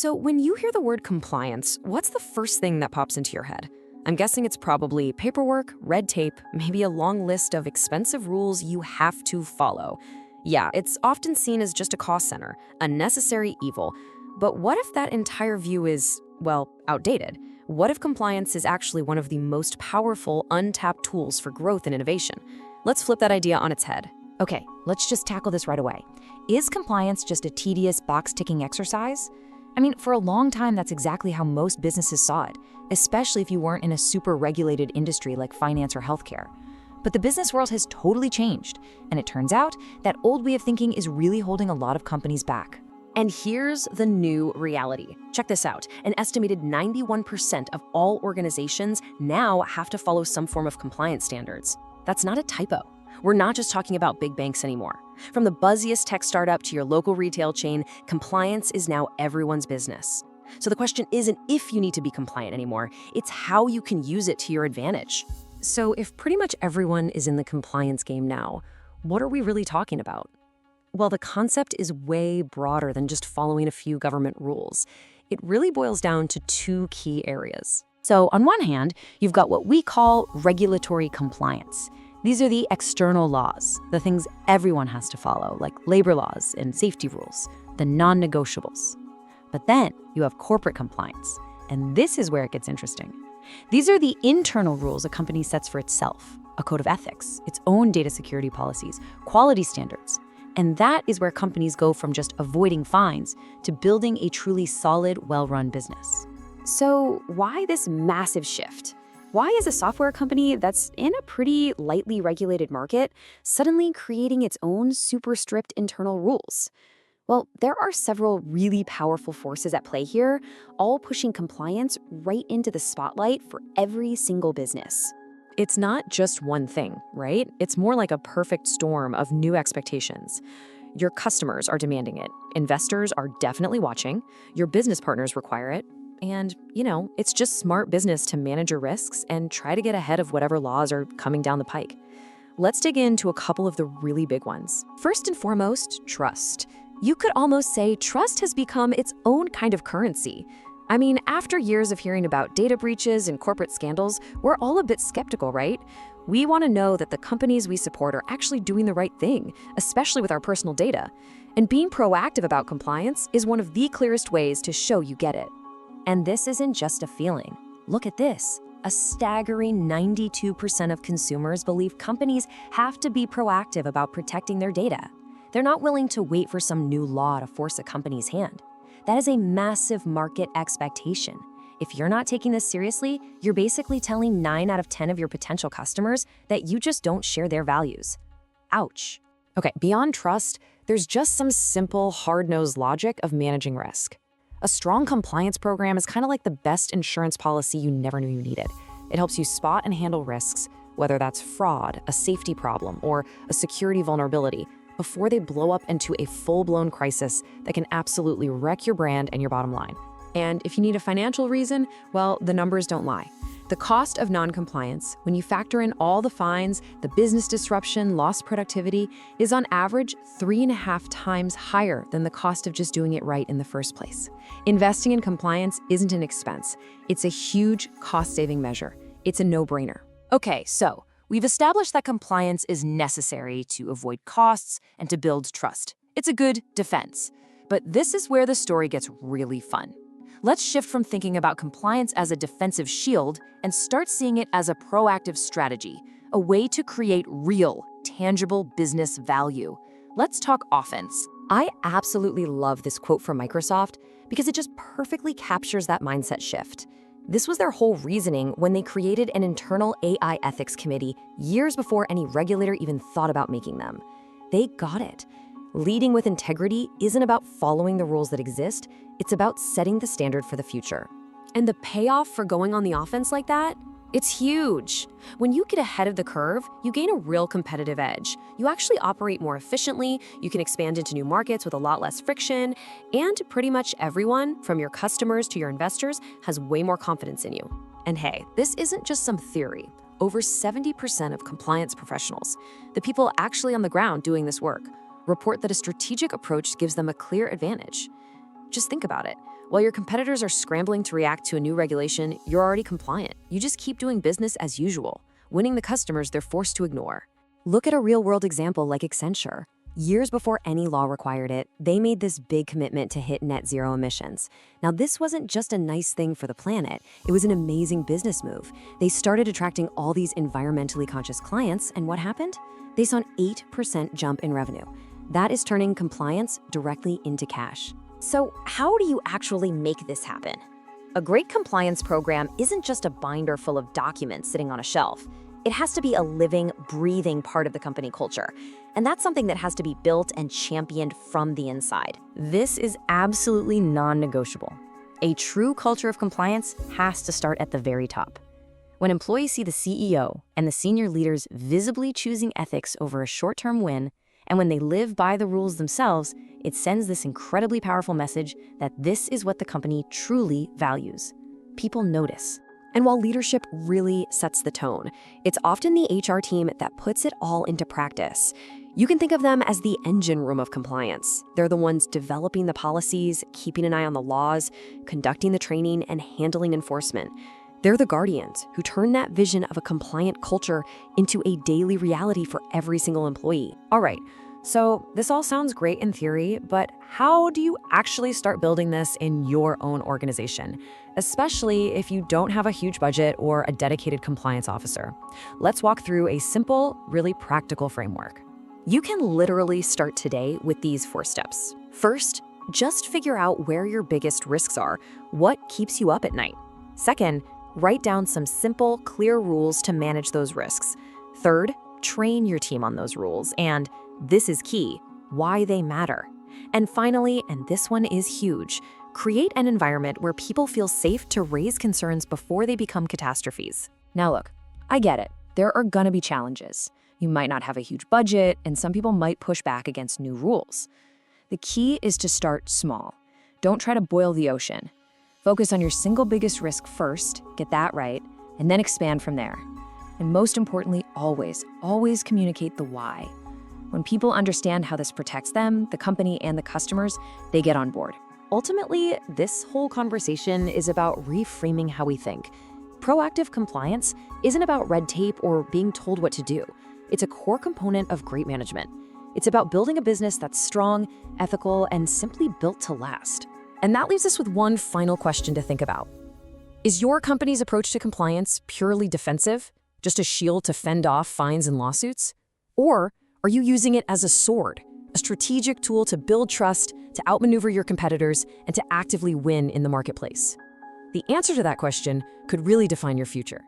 So when you hear the word compliance, what's the first thing that pops into your head? I'm guessing it's probably paperwork, red tape, maybe a long list of expensive rules you have to follow. Yeah, it's often seen as just a cost center, a necessary evil. But what if that entire view is, well, outdated? What if compliance is actually one of the most powerful, untapped tools for growth and innovation? Let's flip that idea on its head. Okay, let's just tackle this right away. Is compliance just a tedious box-ticking exercise? I mean, for a long time, that's exactly how most businesses saw it, especially if you weren't in a super regulated industry like finance or healthcare. But the business world has totally changed, and it turns out that old way of thinking is really holding a lot of companies back. And here's the new reality. Check this out. An estimated 91% of all organizations now have to follow some form of compliance standards. That's not a typo. We're not just talking about big banks anymore. From the buzziest tech startup to your local retail chain, compliance is now everyone's business. So the question isn't if you need to be compliant anymore, it's how you can use it to your advantage. So if pretty much everyone is in the compliance game now, what are we really talking about? Well, the concept is way broader than just following a few government rules. It really boils down to two key areas. So on one hand, you've got what we call regulatory compliance. These are the external laws, the things everyone has to follow, like labor laws and safety rules, the non-negotiables. But then you have corporate compliance, and this is where it gets interesting. These are the internal rules a company sets for itself, a code of ethics, its own data security policies, quality standards. And that is where companies go from just avoiding fines to building a truly solid, well-run business. So why this massive shift? Why is a software company that's in a pretty lightly regulated market suddenly creating its own super strict internal rules? Well, there are several really powerful forces at play here, all pushing compliance right into the spotlight for every single business. It's not just one thing, right? It's more like a perfect storm of new expectations. Your customers are demanding it. Investors are definitely watching. Your business partners require it. And, it's just smart business to manage your risks and try to get ahead of whatever laws are coming down the pike. Let's dig into a couple of the really big ones. First and foremost, trust. You could almost say trust has become its own kind of currency. I mean, after years of hearing about data breaches and corporate scandals, we're all a bit skeptical, right? We want to know that the companies we support are actually doing the right thing, especially with our personal data. And being proactive about compliance is one of the clearest ways to show you get it. And this isn't just a feeling. Look at this. A staggering 92% of consumers believe companies have to be proactive about protecting their data. They're not willing to wait for some new law to force a company's hand. That is a massive market expectation. If you're not taking this seriously, you're basically telling 9 out of 10 of your potential customers that you just don't share their values. Ouch. Okay, beyond trust, there's just some simple, hard-nosed logic of managing risk. A strong compliance program is kind of like the best insurance policy you never knew you needed. It helps you spot and handle risks, whether that's fraud, a safety problem, or a security vulnerability, before they blow up into a full-blown crisis that can absolutely wreck your brand and your bottom line. And if you need a financial reason, well, the numbers don't lie. The cost of non-compliance, when you factor in all the fines, the business disruption, lost productivity, is on average 3.5 times higher than the cost of just doing it right in the first place. Investing in compliance isn't an expense. It's a huge cost-saving measure. It's a no-brainer. Okay, so we've established that compliance is necessary to avoid costs and to build trust. It's a good defense. But this is where the story gets really fun. Let's shift from thinking about compliance as a defensive shield and start seeing it as a proactive strategy, a way to create real, tangible business value. Let's talk offense. I absolutely love this quote from Microsoft because it just perfectly captures that mindset shift. This was their whole reasoning when they created an internal AI ethics committee years before any regulator even thought about making them. They got it. Leading with integrity isn't about following the rules that exist, it's about setting the standard for the future. And the payoff for going on the offense like that? It's huge. When you get ahead of the curve, you gain a real competitive edge. You actually operate more efficiently, you can expand into new markets with a lot less friction, and pretty much everyone, from your customers to your investors, has way more confidence in you. And hey, this isn't just some theory. Over 70% of compliance professionals, the people actually on the ground doing this work, report that a strategic approach gives them a clear advantage. Just think about it. While your competitors are scrambling to react to a new regulation, you're already compliant. You just keep doing business as usual, winning the customers they're forced to ignore. Look at a real-world example like Accenture. Years before any law required it, they made this big commitment to hit net zero emissions. Now, this wasn't just a nice thing for the planet, it was an amazing business move. They started attracting all these environmentally conscious clients, and what happened? They saw an 8% jump in revenue. That is turning compliance directly into cash. So, how do you actually make this happen? A great compliance program isn't just a binder full of documents sitting on a shelf. It has to be a living, breathing part of the company culture. And that's something that has to be built and championed from the inside. This is absolutely non-negotiable. A true culture of compliance has to start at the very top. When employees see the CEO and the senior leaders visibly choosing ethics over a short-term win, and when they live by the rules themselves, it sends this incredibly powerful message that this is what the company truly values. People notice. And while leadership really sets the tone, it's often the HR team that puts it all into practice. You can think of them as the engine room of compliance. They're the ones developing the policies, keeping an eye on the laws, conducting the training, and handling enforcement. They're the guardians who turn that vision of a compliant culture into a daily reality for every single employee. All right, so this all sounds great in theory, but how do you actually start building this in your own organization, especially if you don't have a huge budget or a dedicated compliance officer? Let's walk through a simple, really practical framework. You can literally start today with these 4 steps. First, just figure out where your biggest risks are, what keeps you up at night. Second, write down some simple, clear rules to manage those risks. Third, train your team on those rules, and this is key, why they matter. And finally, and this one is huge, create an environment where people feel safe to raise concerns before they become catastrophes. Now look, I get it. There are gonna be challenges. You might not have a huge budget, and some people might push back against new rules. The key is to start small. Don't try to boil the ocean. Focus on your single biggest risk first, get that right, and then expand from there. And most importantly, always communicate the why. When people understand how this protects them, the company, and the customers, they get on board. Ultimately, this whole conversation is about reframing how we think. Proactive compliance isn't about red tape or being told what to do. It's a core component of great management. It's about building a business that's strong, ethical, and simply built to last. And that leaves us with one final question to think about. Is your company's approach to compliance purely defensive, just a shield to fend off fines and lawsuits? Or are you using it as a sword, a strategic tool to build trust, to outmaneuver your competitors, and to actively win in the marketplace? The answer to that question could really define your future.